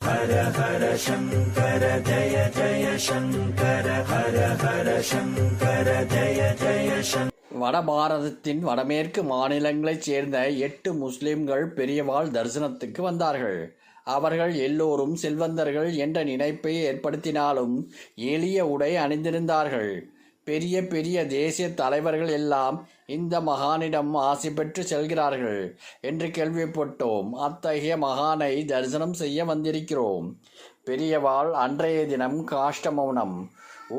ஹர ஹர சங்கர ஜய ஜய சங்கர ஹர ஹர சங்கர ஜய ஜய சங்கர. வடபாரதத்தின் வடமேற்கு மாநிலங்களைச் சேர்ந்த 8 முஸ்லிம்கள் பெரியவாள் தரிசனத்துக்கு வந்தார்கள். அவர்கள் எல்லோரும் செல்வந்தர்கள் என்ற நினைப்பை ஏற்படுத்தினாலும் எளிய உடை அணிந்திருந்தார்கள். பெரிய பெரிய தேசிய தலைவர்கள் எல்லாம் இந்த மகானிடம் ஆசி பெற்று செல்கிறார்கள் என்று கேள்விப்பட்டோம். அத்தகைய மகானை தரிசனம் செய்ய வந்திருக்கிறோம். பெரியவாள் அன்றைய தினம் காஷ்ட மௌனம்.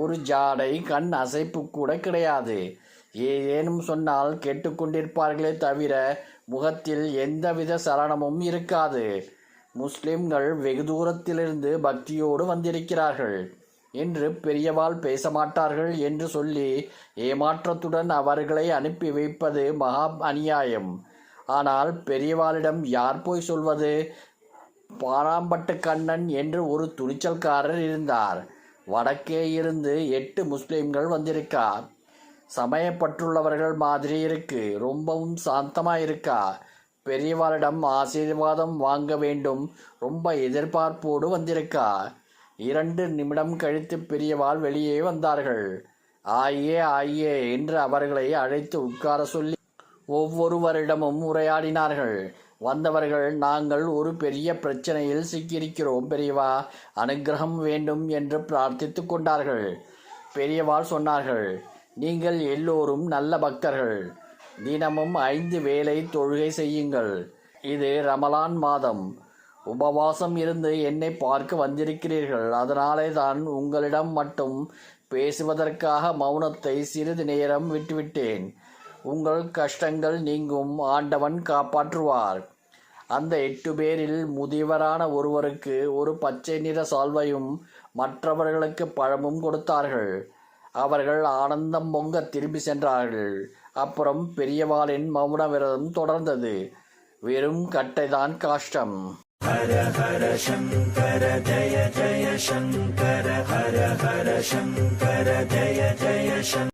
ஒரு ஜாடை கண் அசைப்பு கூட கிடையாது. ஏதேனும் சொன்னால் கேட்டுக்கொண்டிருப்பார்களே தவிர முகத்தில் எந்தவித சலனமும் இருக்காது. முஸ்லிம்கள் வெகு தூரத்திலிருந்து பக்தியோடு வந்திருக்கிறார்கள் என்று பெரியவாள் பேச மாட்டார்கள் என்று சொல்லி ஏமாற்றத்துடன் அவர்களை அனுப்பி வைப்பது மகா அநியாயம். ஆனால் பெரியவாளிடம் யார் போய் சொல்வது? பாராம்பட்டு கண்ணன் என்று ஒரு துணிச்சல்காரர் இருந்தார். வடக்கே இருந்து 8 முஸ்லிம்கள் வந்திருக்கார். சமயப்பட்டுள்ளவர்கள் மாதிரி இருக்கு. ரொம்பவும் சாந்தமாயிருக்கா. பெரியவாளிடம் ஆசீர்வாதம் வாங்க வேண்டும். ரொம்ப எதிர்பார்ப்போடு வந்திருக்கா. 2 நிமிடம் கழித்து பெரியவாள் வெளியே வந்தார்கள். ஆயே ஆயே என்று அவர்களை அழைத்து உட்கார சொல்லி ஒவ்வொருவரிடமும் உரையாடினார்கள். வந்தவர்கள், நாங்கள் ஒரு பெரிய பிரச்சனையில் சிக்கியிருக்கிறோம் பெரியவா, அனுக்கிரகம் வேண்டும் என்று பிரார்த்தித்து கொண்டார்கள். பெரியவாள் சொன்னார்கள், நீங்கள் எல்லோரும் நல்ல பக்தர்கள். தினமும் 5 வேளை தொழுகை செய்யுங்கள். இது ரமலான் மாதம். உபவாசம் இருந்து என்னை பார்க்க வந்திருக்கிறீர்கள். அதனாலே தான் உங்களிடம் மட்டும் பேசுவதற்காக மௌனத்தை சிறிது நேரம் விட்டுவிட்டேன். உங்கள் கஷ்டங்கள் நீங்கும். ஆண்டவன் காப்பாற்றுவார். அந்த 8 பேரில் முதியவரான ஒருவருக்கு ஒரு பச்சை நிற சால்வையும் மற்றவர்களுக்கு பழமும் கொடுத்தார்கள். அவர்கள் ஆனந்தம் பொங்க திரும்பி சென்றார்கள். அப்புறம் பெரியவாளின் மௌன விரதம் தொடர்ந்தது. வெறும் கட்டைதான் காஷ்டம். ஹர ஹர சங்கர ஜய ஜய சங்கர ஹர ஹர சங்கர ஜய ஜய சங்கர.